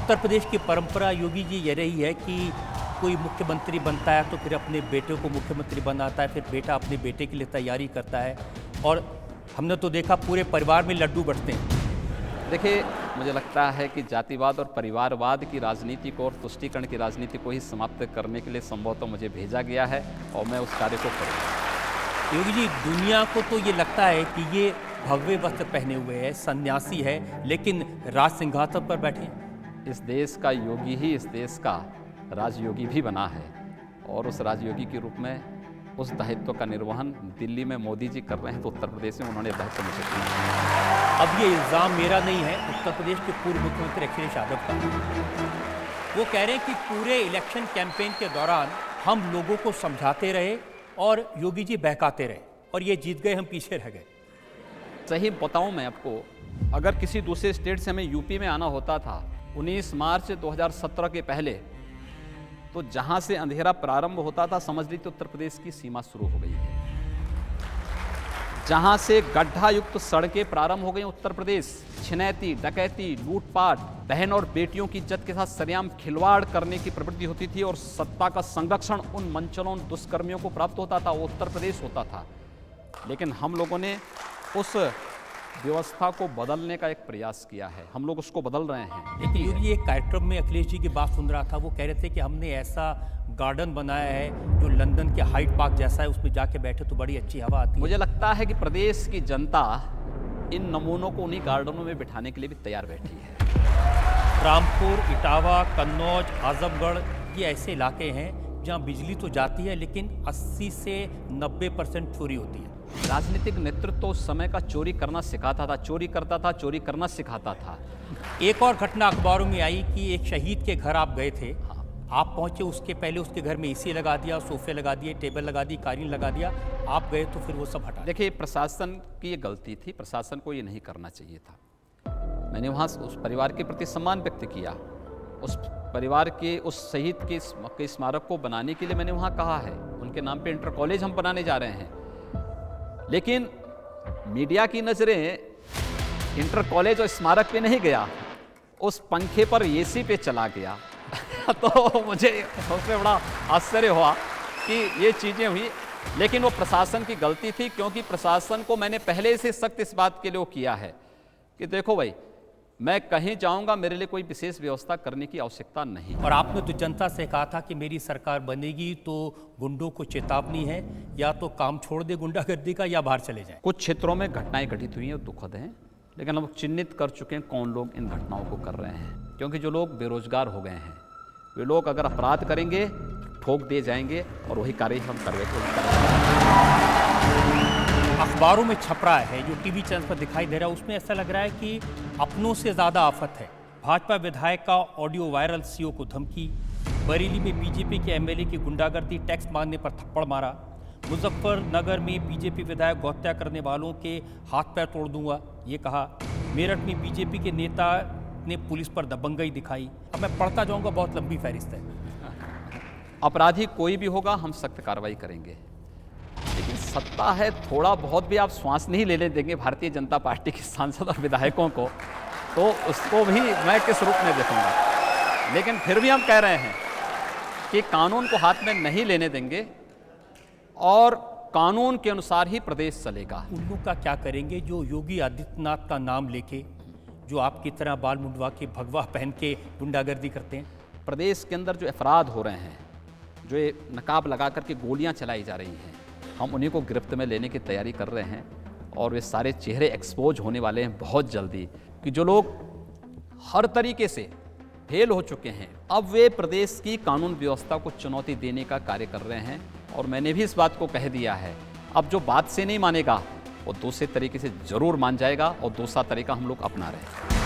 उत्तर प्रदेश की परंपरा योगी जी ये रही है कि कोई मुख्यमंत्री बनता है तो फिर अपने बेटे को मुख्यमंत्री बनाता है, फिर बेटा अपने बेटे के लिए तैयारी करता है और हमने तो देखा पूरे परिवार में लड्डू बंटते हैं। देखिए, मुझे लगता है कि जातिवाद और परिवारवाद की राजनीति को और तुष्टीकरण की राजनीति को ही समाप्त करने के लिए संभवतः मुझे भेजा गया है और मैं उस कार्य को करूँगा। योगी जी, दुनिया को तो ये लगता है कि ये भगवे वस्त्र पहने हुए है, सन्यासी है, लेकिन राज सिंहासन पर बैठे हैं। इस देश का योगी ही इस देश का राजयोगी भी बना है और उस राजयोगी के रूप में उस दायित्व का निर्वहन दिल्ली में मोदी जी कर रहे हैं तो उत्तर प्रदेश में उन्होंने दायित्व मुझे दिया। अब ये इल्ज़ाम मेरा नहीं है, उत्तर प्रदेश के पूर्व मुख्यमंत्री अखिलेश यादव का। वो कह रहे हैं कि पूरे इलेक्शन कैंपेन के दौरान हम लोगों को समझाते रहे और योगी जी बहकाते रहे और ये जीत गए, हम पीछे रह गए। सही बताऊं मैं आपको, अगर किसी दूसरे स्टेट से हमें यूपी में आना होता था 19 मार्च 2017 के पहले, तो जहां से अंधेरा प्रारंभ होता था समझ लीजिए उत्तर प्रदेश की सीमा शुरू हो गई है। जहां से गड्ढा युक्त सड़कें प्रारंभ हो गई उत्तर प्रदेश, छिनैती, डकैती, लूटपाट, बहन और बेटियों की इज्जत के साथ सरेआम खिलवाड़ करने की प्रवृत्ति होती थी और सत्ता का संरक्षण उन मंचलों, दुष्कर्मियों को प्राप्त होता था, वो उत्तर प्रदेश होता था। लेकिन हम लोगों ने उस व्यवस्था को बदलने का एक प्रयास किया है, हम लोग उसको बदल रहे हैं। लेकिन योगी एक कार्यक्रम में अखिलेश जी की बात सुन रहा था, वो कह रहे थे कि हमने ऐसा गार्डन बनाया है जो लंदन के हाइड पार्क जैसा है, उसमें जाके बैठे तो बड़ी अच्छी हवा आती है। मुझे लगता है कि प्रदेश की जनता इन नमूनों को उन्हीं गार्डनों में बिठाने के लिए भी तैयार बैठी है। रामपुर, इटावा, कन्नौज, आजमगढ़ ये ऐसे इलाके हैं जहाँ बिजली तो जाती है लेकिन 80 से 90% चोरी होती है। राजनीतिक नेतृत्व उस समय का चोरी करना सिखाता था, चोरी करता था, चोरी करना सिखाता था। एक और घटना अखबारों में आई कि एक शहीद के घर आप गए थे, आप पहुंचे, उसके पहले उसके घर में एसी लगा दिया, सोफे लगा दिए, टेबल लगा दी, कालीन लगा दिया, आप गए तो फिर वो सब हटा। देखिए, प्रशासन की ये गलती थी, प्रशासन को ये नहीं करना चाहिए था। मैंने वहाँ उस परिवार के प्रति सम्मान व्यक्त किया, उस परिवार के उस शहीद के स्मारक को बनाने के लिए मैंने वहाँ कहा है, उनके नाम पे इंटर कॉलेज हम बनाने जा रहे हैं। लेकिन मीडिया की नज़रें इंटर कॉलेज और स्मारक पे नहीं गया, उस पंखे पर एसी पे चला गया। तो मुझे उसमें बड़ा आश्चर्य हुआ कि ये चीज़ें हुई, लेकिन वो प्रशासन की गलती थी, क्योंकि प्रशासन को मैंने पहले से सख्त इस बात के लिए किया है कि देखो भाई, मैं कहीं जाऊंगा, मेरे लिए कोई विशेष व्यवस्था करने की आवश्यकता नहीं। और आपने तो जनता से कहा था कि मेरी सरकार बनेगी तो गुंडों को चेतावनी है, या तो काम छोड़ दे गुंडागर्दी का या बाहर चले जाएं। कुछ क्षेत्रों में घटनाएं घटित हुई हैं, दुखद हैं, लेकिन हम चिन्हित कर चुके हैं कौन लोग इन घटनाओं को कर रहे हैं। क्योंकि जो लोग बेरोजगार हो गए हैं, वे लोग अगर अपराध करेंगे ठोक दिए जाएंगे और वही कार्य हम करेंगे। अखबारों में छप रहा है, जो टीवी चैनल पर दिखाई दे रहा है, उसमें ऐसा लग रहा है कि अपनों से ज़्यादा आफत है। भाजपा विधायक का ऑडियो वायरल, सीओ को धमकी, बरेली में बीजेपी के एमएलए की गुंडागर्दी, टैक्स मांगने पर थप्पड़ मारा, मुजफ्फरनगर में बीजेपी विधायक को हत्या करने वालों के हाथ पैर तोड़ दूंगा, ये कहा। मेरठ में बीजेपी के नेता ने पुलिस पर दबंगई दिखाई। अब मैं पढ़ता जाऊंगा, बहुत लंबी फहरिस्त है। अपराधी कोई भी होगा, हम सख्त कार्रवाई करेंगे, लेकिन सत्ता है, थोड़ा बहुत भी आप श्वास नहीं लेने देंगे भारतीय जनता पार्टी के सांसद और विधायकों को, तो उसको भी मैं किस रूप में देखूंगा। लेकिन फिर भी हम कह रहे हैं कि कानून को हाथ में नहीं लेने देंगे और कानून के अनुसार ही प्रदेश चलेगा। उन लोग का क्या करेंगे जो योगी आदित्यनाथ का नाम लेके, जो आपकी तरह बाल मुंडवा के, भगवा पहन के गुंडागर्दी करते हैं? प्रदेश के अंदर जो अपराध हो रहे हैं, जो ये नकाब लगा करके गोलियां चलाई जा रही हैं, हम उन्हीं को गिरफ्त में लेने की तैयारी कर रहे हैं और वे सारे चेहरे एक्सपोज होने वाले हैं बहुत जल्दी, कि जो लोग हर तरीके से फेल हो चुके हैं, अब वे प्रदेश की कानून व्यवस्था को चुनौती देने का कार्य कर रहे हैं। और मैंने भी इस बात को कह दिया है, अब जो बात से नहीं मानेगा वो दूसरे तरीके से जरूर मान जाएगा, और दूसरा तरीका हम लोग अपना रहे हैं।